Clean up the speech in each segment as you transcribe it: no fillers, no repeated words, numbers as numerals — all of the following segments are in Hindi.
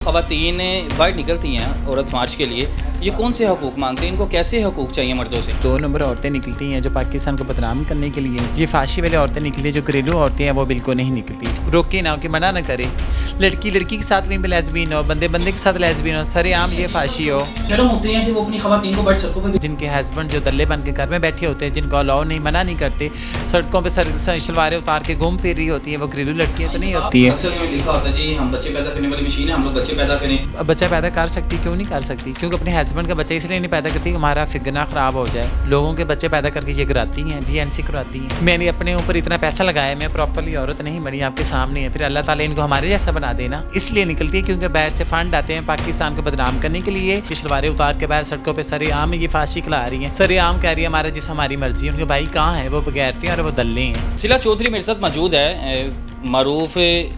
ख़वातीन बाहर निकलती हैं औरत मार्च के लिए, ये कौन से हकूक़ मांगते हैं? इनको कैसे हकूक़ चाहिए मर्दों से? 2 नंबर औरतें निकलती हैं जो पाकिस्तान को बदनाम करने के लिए। ये फाशी वाली औरतें निकली जो घरेलू औरतें हैं वो बिल्कुल नहीं निकलती। रोके ना हो कि मना ना करे। लड़की लड़की के साथ भी लेस्बियन हो, बंदे बंदे के साथ लेस्बियन हो, सरेआम ये फाशी हो। शर्म होते हैं कि वो अपनी ख़वातीन को बढ़ सको पे जिनके हस्बैंड जो दल्ले बन के घर में बैठे होते हैं, जिनको अलाउ नहीं मना नहीं करते, सड़कों पर शलवारें उतार के घूम फिर रही होती हैं, वो घरेलू लड़कियाँ तो नहीं होती है। अक्सर में लिखा होता है जी हम बच्चे पैदा करने वाली मशीन है, हम लोग बच्चे पैदा करें। बच्चा पैदा कर सकती, क्यों नहीं कर सकती? क्योंकि अपने हस्बैंड का बच्चा इसलिए नहीं पैदा करती कि हमारा फिगना ख़राब हो जाए। लोगों के बच्चे पैदा करके ये कराती हैं, DNC करवाती हैं। मैंने अपने ऊपर इतना पैसा लगाया, मैं प्रॉपर्ली औरत नहीं बनी, आपके सामने है। फिर अल्लाह ताला इनको हमारे जैसा बना देना, इसलिए निकलती है क्योंकि बाहर से फंड आते हैं पाकिस्तान को बदनाम करने के लिए। शलवारें उतार के बाहर सड़कों पर सरेआम ये फांसी खिला रही हैं। सरेआम कह रही है हमारा जिस हमारी मर्जी है। उनके भाई कहाँ है? वो बगैरती हैं और वो दल्ले हैं। सिला चौधरी मेरे साथ मौजूद है, मरूफ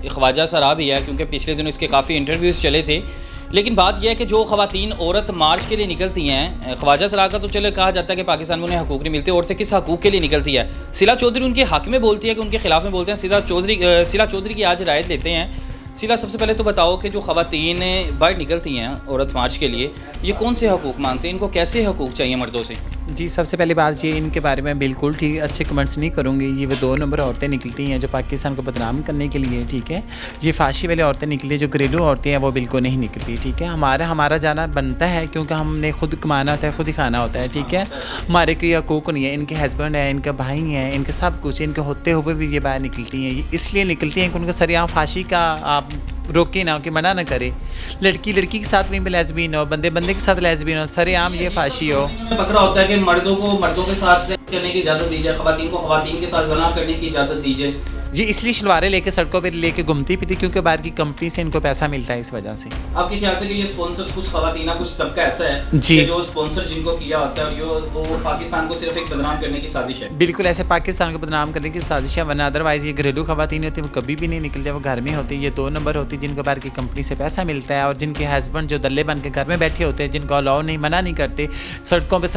ख्वाजा सरा भी है, क्योंकि पिछले दिनों इसके काफ़ी इंटरव्यूज़ चले थे। लेकिन बात यह है कि जो ख़वातीन औरत मार्च के लिए निकलती हैं, ख्वाजा सरा का तो चलो कहा जाता है कि पाकिस्तान में उन्हें हकूक़ नहीं मिलते, औरतें किस हकूक़ के लिए निकलती है? सिला चौधरी उनके हक़ में बोलती है कि उनके खिलाफ में बोलते हैं? सिला चौधरी की आज राय लेते हैं। सिला, सबसे पहले तो बताओ कि जो ख़वातीन बाहर निकलती हैं औरत मार्च के लिए, ये कौन से हकूक़ मांगते हैं? इनको कैसे हकूक़ चाहिए मर्दों से? जी, सबसे पहली बात ये, इनके बारे में बिल्कुल ठीक अच्छे कमेंट्स नहीं करूँगी। ये वो 2 नंबर औरतें निकलती हैं जो पाकिस्तान को बदनाम करने के लिए, ठीक है। ये फाशी वाली औरतें निकली जो घरेलू औरतें हैं वो बिल्कुल नहीं निकलती, ठीक है। हमारा जाना बनता है क्योंकि हमने खुद कमाना होता है, खुद ही खाना होता है, ठीक है। हमारे कोई हकूक़ नहीं है। इनके हस्बैंड है, इनके भाई हैं, इनके सब कुछ, इनके होते हुए भी ये बाहर निकलती हैं। ये इसलिए निकलती हैं कि उनको सरेआम फांसी का आप रोके ना हो कि मना ना करे। लड़की लड़की के साथ भी लेस्बियन हो, बंदे बंदे के साथ लेस्बियन हो, सरेआम ये फांसी हो। पकड़ा होता है कि मर्दों को मर्दों के साथ सेक्स करने की इजाज़त दीजिए, ख़वातीन को ख़वातीन के साथ ज़ना करने की इजाज़त दीजिए। जी, इसलिए शलवारें लेके सड़कों पे लेके घूमती फिरती क्योंकि बाहर की कंपनी से इनको पैसा मिलता है इस वजह से। आपके ख्याल से कि ये स्पॉन्सर्स कुछ ख़वातीना कुछ तबका ऐसा है जी, कि जो स्पॉन्सर जिनको किया होता है वो पाकिस्तान को सिर्फ एक बदनाम करने की साजिश है? बिल्कुल ऐसे पाकिस्तान को बदनाम करने की साजिश है, वरना अदरवाइज़ ये घरेलू ख़वातीन होती है वो कभी भी नहीं निकलते, वो घर में होती है। ये 2 नंबर होती है जिनको बाहर की कंपनी से पैसा मिलता है और जिनके हस्बैंड जो दल्ले बन के घर में बैठे होते हैं, जिनको अलाउ नहीं मना नहीं करते, सड़कों पर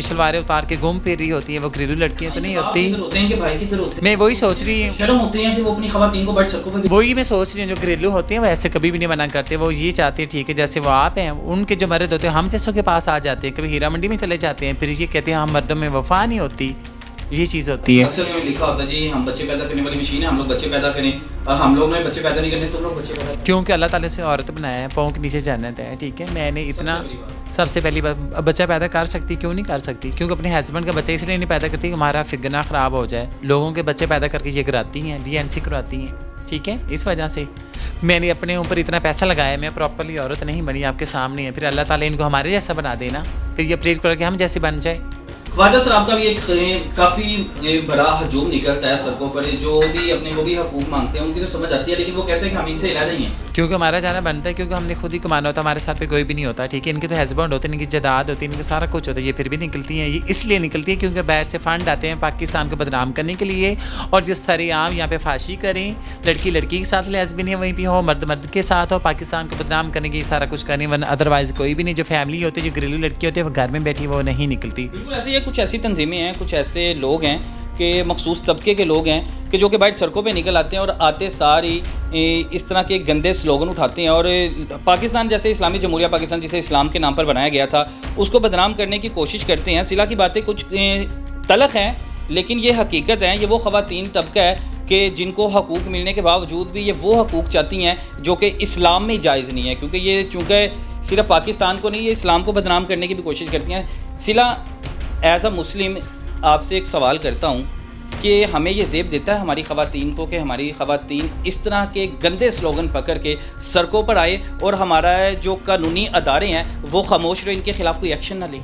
शलवारें उतार के घूम फिर रही होती हैं, वो घरेलू लड़कियाँ तो नहीं होती। मैं वही सोच रही हूँ, शर्म होती है कि वो अपनी ख़वातीन को बढ़ सको पे वही मैं सोच रही हूँ। जो घरेलू होते हैं वो ऐसे कभी भी नहीं मना करते। वो ये चाहते हैं ठीक है जैसे वो आप हैं, उनके जो मर्द होते हैं हम जैसों के पास आ जाते हैं, कभी हीरा मंडी में चले जाते हैं, फिर ये कहते हैं हम मर्दों में वफा नहीं होती। ये चीज़ होती है। अक्सर में लिखा होता है जी हम बच्चे पैदा करने वाली मशीन है, हम लोग बच्चे पैदा करें, और हम लोग ने बच्चे पैदा नहीं करने, तुम लोग बच्चे पैदा करें। क्योंकि अल्लाह ताला से औरत बनाया है, पाँव के नीचे जन्नत है, ठीक है। मैंने इतना सबसे पहली बात, बच्चा पैदा कर सकती, क्यों नहीं कर सकती? क्योंकि अपने हस्बैंड का बच्चा इसलिए नहीं पैदा करती कि हमारा फिगना ख़राब हो जाए। लोगों के बच्चे पैदा करके ये कराती हैं, DNC करवाती हैं, ठीक है। इस वजह से मैंने अपने ऊपर इतना पैसा लगाया, मैं प्रॉपर्ली औरत नहीं बनी, आपके सामने है। फिर अल्लाह ताला इनको हमारे जैसा बना देना, फिर ये प्रेर करके हम जैसे बन जाए। ख्वाजा सराब का भी एक काफ़ी बड़ा हजूम निकलता है सड़कों पर, जो भी अपने वो भी हकूक़ मांगते हैं, उनकी तो समझ आती है, लेकिन वो कहते हैं कि हम इनसे इलाज नहीं है। क्योंकि हमारा जाना बनता है, क्योंकि हमने खुद ही कमाना होता है, हमारे साथ पे कोई भी नहीं होता, ठीक है। इनके तो हस्बैंड होते हैं, इनकी जायदाद होती है, इनके सारा कुछ होता है, ये फिर भी निकलती हैं। ये इसलिए निकलती है क्योंकि बाहर से फंड आते हैं पाकिस्तान को बदनाम करने के लिए, और जिस सरेआम यहाँ पे फांसी करें, लड़की लड़की के साथ लेस्बियन है वहीं पे हो, मर्द मर्द के साथ हो, पाकिस्तान को बदनाम करने के सारा कुछ करें, वरना अदरवाइज़ कोई भी नहीं। जो फैमिली होती है, जो घरेलू लड़की होती है, वो घर में बैठी वो नहीं निकलती। बिल्कुल ऐसे ये कुछ ऐसी तंजीमें हैं, कुछ ऐसे लोग हैं कि मखसूस तबके के लोग हैं कि जो कि बाहर सड़कों पे निकल आते हैं और आते सारी इस तरह के गंदे स्लोगन उठाते हैं, और पाकिस्तान जैसे इस्लामी जमहूरिया पाकिस्तान जिसे इस्लाम के नाम पर बनाया गया था उसको बदनाम करने की कोशिश करते हैं। सिला की बातें कुछ तलख हैं, लेकिन ये हकीकत है। ये वो ख़वातीन तबका है कि जिनको हकूक़ मिलने के बावजूद भी ये वो हकूक़ चाहती हैं जो कि इस्लाम में जायज़ नहीं है, क्योंकि ये चूँकि सिर्फ पाकिस्तान को नहीं, ये इस्लाम को बदनाम करने की भी कोशिश करती हैं। सिला, एज़ अ मुस्लिम आपसे एक सवाल करता हूँ कि हमें ये ज़ेब देता है हमारी ख़वातीन को कि हमारी ख़वातीन इस तरह के गंदे स्लोगन पकड़ के सड़कों पर आए और हमारा जो कानूनी अदारे हैं वो खामोश रहे, इनके ख़िलाफ़ कोई एक्शन ना लें?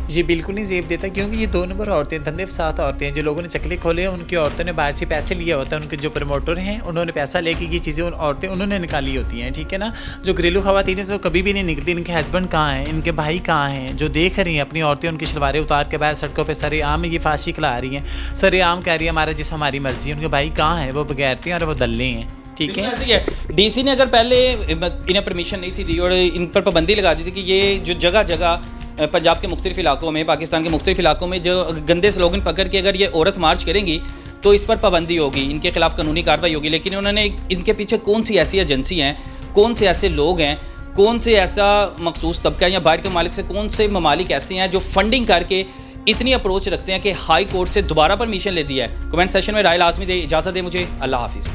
ये बिल्कुल नहीं ज़ेब देता, क्योंकि ये 2 नंबर औरतें, धंधे फसाद औरतें हैं। जो लोगों ने चकले खोले हैं, उनकी औरतों ने बाहर से पैसे लिए होता है, उनके जो प्रमोटर हैं उन्होंने पैसा लेके ये चीज़ें औरतें उन्होंने निकाली होती हैं, ठीक है ना। जो घरेलू ख़वातीन हैं तो कभी भी नहीं निकलती। इनके हस्बैंड कहाँ हैं, इनके भाई कहाँ हैं, जो देख रही हैं अपनी औरतें उनकी शलवारें उतार के बाहर सड़कों पर सरेआम ये फांसी खिला रही हैं, सरेआम कह रही है हमारा जिस हमारी मर्जी है। उनके भाई कहाँ हैं? वो बगैरती हैं और वो दल्ले हैं, ठीक है। ऐसे ही है। DC ने अगर पहले इन्हें परमिशन नहीं थी दी और इन पर पाबंदी लगा दी थी कि ये जो जगह जगह पंजाब के मुख्तलिफ इलाकों में, पाकिस्तान के मुख्तलिफ इलाकों में जो गंदे स्लोगन पकड़ के अगर ये औरत मार्च करेंगी तो इस पर पाबंदी होगी, इनके खिलाफ कानूनी कार्रवाई होगी। लेकिन उन्होंने, इनके पीछे कौन सी ऐसी एजेंसी हैं, कौन से ऐसे लोग हैं कौन से ऐसा मखसूस तबका या बाहर के मालिक से कौन से ममालिक ऐसे हैं जो फंडिंग करके इतनी अप्रोच रखते हैं कि हाई कोर्ट से दोबारा परमिशन ले दिया है। कमेंट सेशन में राय लाजमी दे, इजाज़त दे मुझे, अल्लाह हाफिज़।